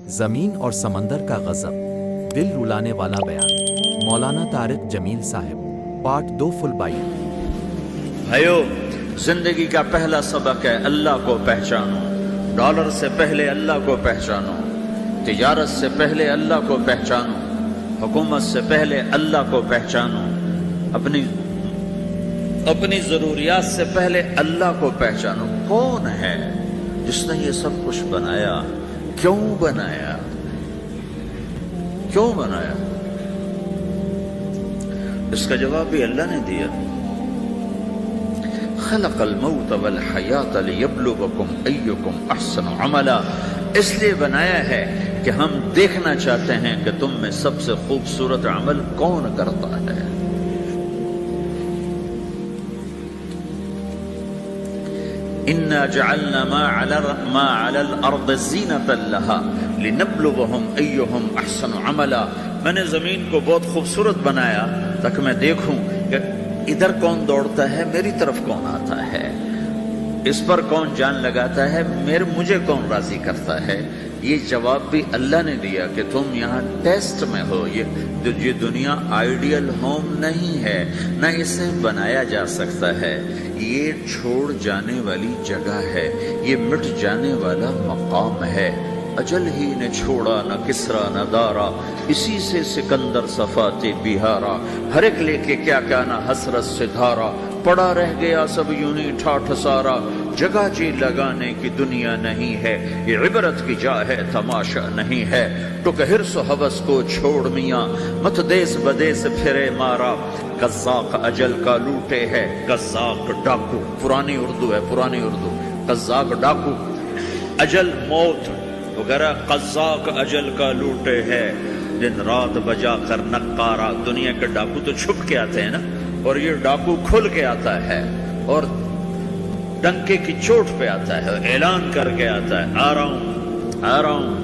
زمین اور سمندر کا غضب، دل رلانے والا بیان۔ مولانا طارق جمیل صاحب، پارٹ 2 فل بائٹ۔ بھائیو، زندگی کا پہلا سبق ہے اللہ کو پہچانو۔ ڈالر سے پہلے اللہ کو پہچانو، تجارت سے پہلے اللہ کو پہچانو، حکومت سے پہلے اللہ کو پہچانو، اپنی ضروریات سے پہلے اللہ کو پہچانو۔ کون ہے جس نے یہ سب کچھ بنایا؟ کیوں بنایا؟ کیوں بنایا؟ اس کا جواب بھی اللہ نے دیا۔ خلق الموت والحیات لیبلوکم ایکم احسن عملا، اس لیے بنایا ہے کہ ہم دیکھنا چاہتے ہیں کہ تم میں سب سے خوبصورت عمل کون کرتا ہے۔ انا جعلنا ما علی الارض زینۃ لها لنبلوہم ایہم احسن عملا، میں نے زمین کو بہت خوبصورت بنایا تاکہ میں دیکھوں کہ ادھر کون دوڑتا ہے، میری طرف کون آتا ہے، اس پر کون جان لگاتا ہے، مجھے کون راضی کرتا ہے۔ یہ جواب بھی اللہ نے دیا کہ تم یہاں ٹیسٹ میں ہو۔ یہ دنیا آئیڈیل ہوم نہیں ہے، نہ اسے بنایا جا سکتا ہے۔ یہ چھوڑ جانے والی جگہ ہے، یہ مٹ جانے والا مقام ہے۔ اجل ہی نے چھوڑا نہ کسرا نہ دارا، اسی سے سکندر صفات بہارا، ہر ایک لے کے کیا کیا نہ حسرت سے دھارا، پڑا رہ گیا سب یوں ہی ٹھاٹھ سارا، جگہ جی لگانے کی دنیا نہیں ہے، یہ عبرت کی جا ہے تماشا نہیں ہے۔ ٹک حرص و حوث کو چھوڑ میاں، مت دیس بدیس پھرے مارا، قزاق اجل کا لوٹے ہے، قزاق ڈاکو، پرانی اردو ہے، پرانی اردو، قزاق ڈاکو، اجل موت وغیرہ، قزاق اجل کا لوٹے ہے، دن رات بجا کر نقارا۔ دنیا کے ڈاکو تو چھپ کے آتے ہیں نا، اور یہ ڈاکو کھل کے آتا ہے اور ڈنکے کی چوٹ پہ آتا ہے، اعلان کر کے آتا ہے، آ رہا ہوں آ رہا ہوں۔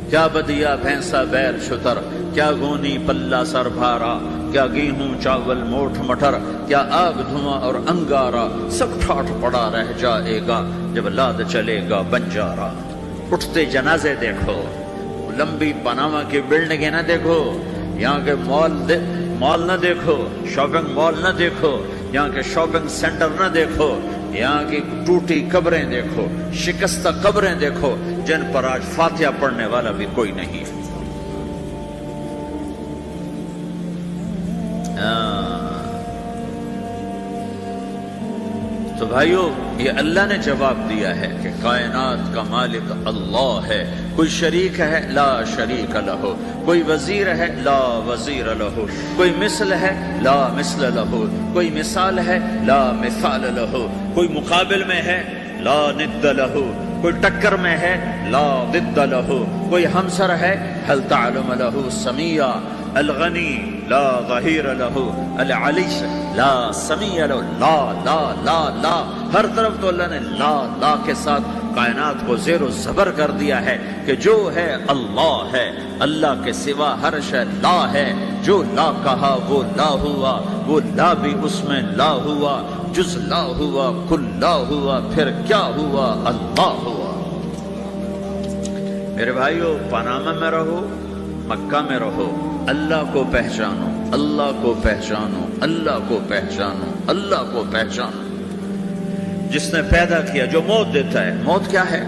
کیا بدیا بھینسا بیر شتر، کیا گونی پلہ سر بھارا، کیا گیہوں چاول موٹھ مٹر، کیا آگ دھواں اور انگارا، سب ٹھاٹھ پڑا رہ جائے گا جب لاد چلے گا بنجارا۔ اٹھتے جنازے دیکھو، لمبی پاناما کی بلڈنگیں نہ دیکھو، یہاں کے مال نہ دیکھو، شاپنگ مال نہ دیکھو، یہاں کے شاپنگ سینٹر نہ دیکھو، یہاں کی ٹوٹی قبریں دیکھو، شکستہ قبریں دیکھو، جن پر آج فاتحہ پڑھنے والا بھی کوئی نہیں ہے۔ تو بھائیو، یہ اللہ نے جواب دیا ہے کہ کائنات کا مالک اللہ ہے، کوئی شریک ہے لا شریک لہو، کوئی وزیر ہے لا وزیر لہو، کوئی مثل ہے لا مثل لہو، کوئی مثال ہے لا مثال لہو، کوئی مقابل میں ہے لا ند لہو، کوئی ٹکر میں ہے لا ضد لہو، کوئی ہمسر ہے هل تعلم لہو سمیع، الغنی لا ظہیر لہو، العلی لا سمیع لہو، لا لا لا لا، ہر طرف تو اللہ نے لا لا کے ساتھ کائنات کو زیر و زبر کر دیا ہے کہ جو ہے اللہ ہے، اللہ کے سوا ہر شے لا ہے۔ جو لا کہا وہ لا ہوا، وہ لا بھی اس میں لا ہوا، جز لا ہوا کل لا ہوا، پھر کیا ہوا؟ اللہ ہوا۔ میرے بھائیو، پاناما میں رہو، مکہ میں رہو، اللہ کو پہچانو، اللہ کو پہچانو، اللہ کو پہچانو، اللہ کو پہچانو۔ جس نے پیدا کیا، جو موت دیتا ہے، موت کیا ہے؟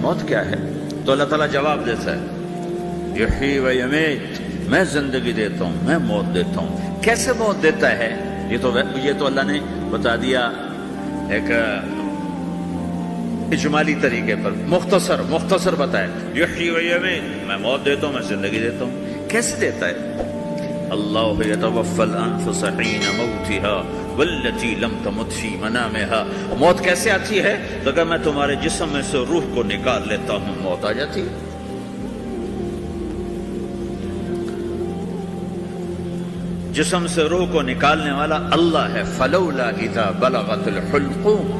موت کیا ہے؟ تو اللہ تعالیٰ جواب دیتا ہے، یحیی و یمیت، میں زندگی دیتا ہوں، میں موت دیتا ہوں۔ کیسے موت دیتا ہے؟ یہ تو اللہ نے بتا دیا ایک اجمالی طریقے پر، مختصر بتایا، یحیی و یمیت، میں موت دیتا ہوں، میں زندگی دیتا ہوں۔ کیسے دیتا ہے؟ اللہ یتوفی الانفس حین موتها والتی لم تمت فی منامها۔ موت کیسے آتی ہے؟ تو اگر میں تمہارے جسم میں سے روح کو نکال لیتا ہوں، موت آ جاتی ہے۔ جسم سے روح کو نکالنے والا اللہ ہے۔ فلولا اذا بلغت الحلقوم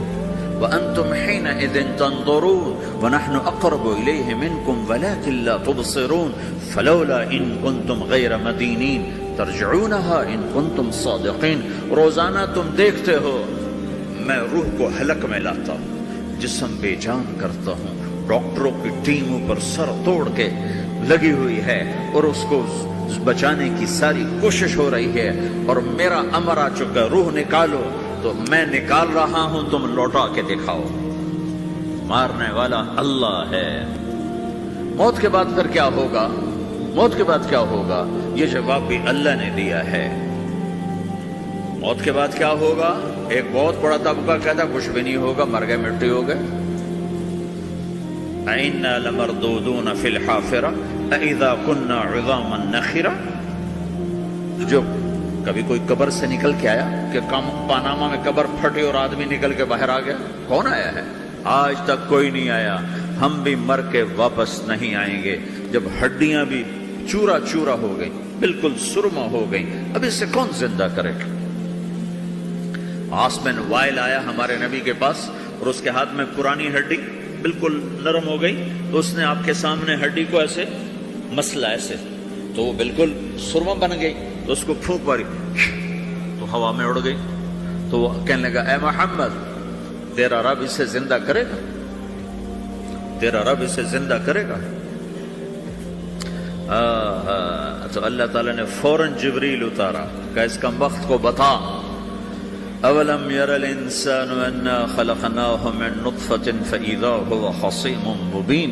وانتم حينئذ تنظرون ونحن اقرب اليه منكم ولكن لا تبصرون فلولا ان كنتم غير مدينين ترجعونها ان كنتم صادقين۔ روزانہ تم دیکھتے ہو میں روح کو حلق میں لاتا ہوں، جسم بے جان کرتا ہوں، डॉक्टरों की टीम ऊपर सर तोड़ के लगी हुई है और उसको बचाने की सारी कोशिश हो रही है, और मेरा अमर आ चुका, रूह निकालो, तो मैं निकाल रहा हूं, तुम लौटा के दिखाओ। मारने वाला अल्लाह है। मौत के बाद फिर क्या होगा, मौत के बाद क्या होगा, ये जवाब भी अल्लाह ने दिया है। मौत के बाद क्या होगा, एक बहुत बड़ा तबका कहता कुछ भी नहीं होगा, मर गए, मिट्टी हो गए। इन्ना लमरदूदून फिल हाफिरा इज़ा कुन्ना इज़ामन नखिरा। जो कभी कोई कब्र से निकल के आया कि पानामा में कब्र फटी और आदमी निकल के बाहर आ गया, कौन आया है? आज तक कोई नहीं आया। हम भी मर के वापस नहीं आएंगे। जब हड्डियां भी चूरा चूरा हो गई, बिल्कुल सुरमा हो गई, अब इससे कौन जिंदा करेगा? आसमान वाइल आया हमारे नबी के पास और उसके हाथ में पुरानी हड्डी बिल्कुल नरम हो गई, तो उसने आपके सामने हड्डी को ऐसे मसला, ऐसे, तो वो बिल्कुल सुरमा बन गई। तो उसको फूंक मारी तो हवा में उड़ गई। तो वो कहने लगा, ए मोहम्मद, तेरा रब इसे जिंदा करेगा, तेरा रब इसे जिंदा करेगा। तो अल्लाह ताला ने फौरन जिब्रील उतारा, कहा इसका वक्त को बता। अवलम यरल इंसानु अन्ना खलकनाहु मिन नुत्फतिन फइज़ा हुवा खसीमुम मुबीन।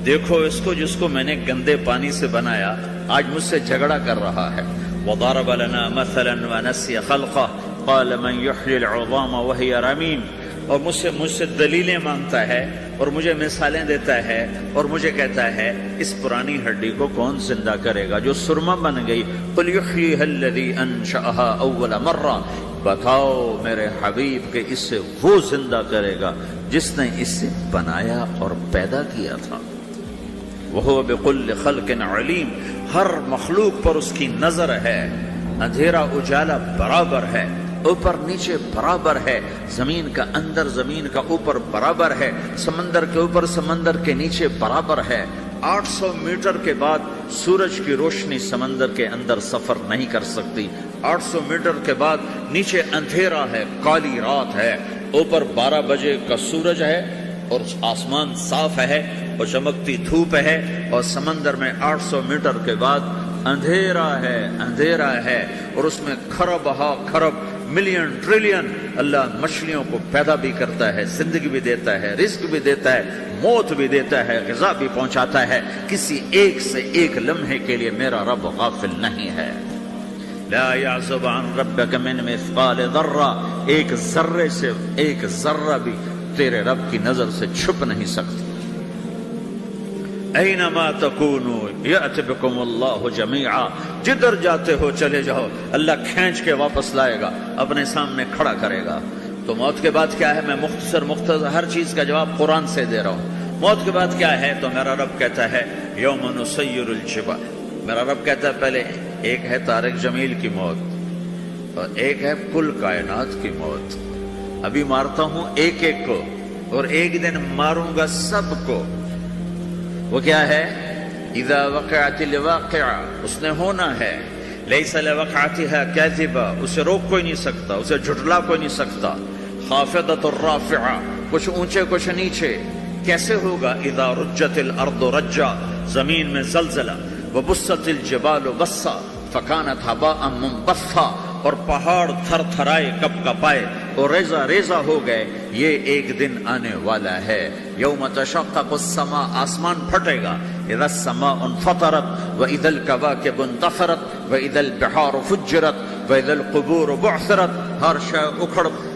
देखो इसको, जिसको मैंने गंदे पानी से बनाया, आज मुझसे झगड़ा कर रहा है। वदरब लना मसलन व नसिय खल्क़ह क़ाल मन युह्यिल इज़ाम व हिय रमीम। और मुझसे दलीलें मांगता है और मुझे मिसालें देता है और मुझे कहता है इस पुरानी हड्डी को कौन जिंदा करेगा जो सुरमा बन गई। कुल युह्यिहल्लज़ी अंशअहा अव्वल मर्रा। बताओ मेरे हबीब के इससे वो जिंदा करेगा जिसने इसे बनाया और पैदा किया था। वहुव बिकुल्लि खल्किन अलीम। हर मखलूक पर उसकी नजर है। अंधेरा उजाला बराबर है, ऊपर नीचे बराबर है, जमीन का अंदर जमीन का ऊपर बराबर है, समंदर के ऊपर समंदर के नीचे बराबर है। 800 मीटर के बाद सूरज की रोशनी समंदर के अंदर सफर नहीं कर सकती। 800 मीटर के बाद नीचे अंधेरा है, काली रात है, ऊपर 12 बजे का सूरज है और आसमान साफ है और चमकती धूप है, और समंदर में 800 मीटर के बाद अंधेरा है, अंधेरा है, और उसमें खरब हा खरब मिलियन ट्रिलियन अल्लाह मछलियों को पैदा भी करता है, जिंदगी भी देता है, रिस्क भी देता है, मौत भी देता है, ग़िज़ा भी पहुंचाता है। किसी एक से एक लम्हे के लिए मेरा रब गाफिल नहीं है। ला याज़ुबु अन रब्बिका मिन मिस्क़ाल ज़र्रा। एक जर्रे से एक जर्रा भी तेरे रब की नजर से छुप नहीं सकती। ऐनमा तकूनु यअति बिकुमुल्लाहु जमीआ। जिधर जाते हो चले जाओ, अल्लाह खींच के वापस लाएगा, अपने सामने खड़ा करेगा। तो मौत के बाद क्या है, मैं मुख्तसर हर चीज का जवाब कुरान से दे रहा हूँ। मौत के बाद क्या है, तो मेरा रब कहता है यौम नुसय्यिरुल जिबाल। मेरा रब कहता है पहले एक है तारिक जमील की मौत और एक है कुल कायनात की मौत। अभी मारता हूं एक एक को और एक दिन मारूंगा सबको। वो क्या है, इज़ा वक़अतिल वाक़िआ, उसने होना है। लैसा लिवक़अतिहा काज़िबा, उसे रोक कोई नहीं सकता, उसे झुठला कोई नहीं सकता। ख़ाफ़िदतुर राफ़िआ, कुछ ऊंचे कुछ नीचे। कैसे होगा, इज़ा रुज्जतिल अर्दु रज्जा, जमीन में ज़लज़ला, व बुस्सतिल जिबालु बस्सा फ़कानत हबाअन मुंबस्सा, और पहाड़ थर थराए कप कपाए और रेजा रेजा हो गए। ये एक दिन आने वाला है। यौम तशक्ककुस्समा, आसमान फटेगा। इज़ा समाउ फतरत व इज़ल कवाकिबु इंतफरत व इज़ल बिहारु फुज्जिरत व इज़ल कुबूरु बुअसिरत। हर शय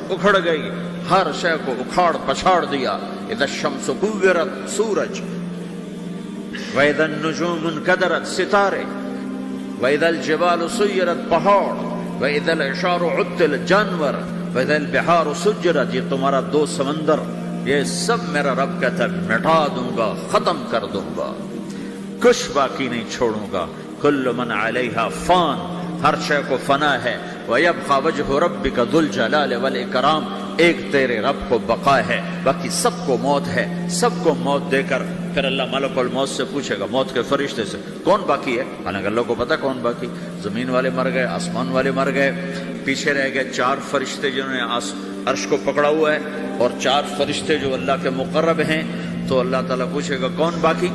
उखड़ गई, हर शय को उखाड़ पछाड़ दिया। इज़ा शम्सु कुव्विरत, सूरज, व इज़न नुजूमु इनकदरत, सितारे, व इज़ल जिबालु सुय्यरत, पहाड़, व इज़ल इशारु उत्तिल, जानवर, व इज़ल बिहारु सुज्जिरत। ये तुम्हारा दो समंदर, ये सब मेरा रब कहता है मिटा दूंगा, खत्म कर दूंगा, कुछ बाकी नहीं छोड़ूंगा। कुल्लु मन अलैहा फान, हर शय को फना है। व यबक़ा वजहु रब्बिका ज़ुल जलाल वल इकराम, एक तेरे रब को बका है, बाकी सबको मौत है। सबको मौत देकर फिर अल्लाह मलकुल मौत से पूछेगा, मौत के फरिश्ते से, कौन बाकी है? हालांकि अल्लाह को पता कौन बाकी। जमीन वाले मर गए, आसमान वाले मर गए, पीछे रह गए 4 फरिश्ते जिन्होंने अर्श को पकड़ा हुआ है, और 4 फरिश्ते जो अल्लाह के मुकर्रब हैं, تو اللہ تعالیٰ پوچھے گا کون باقی؟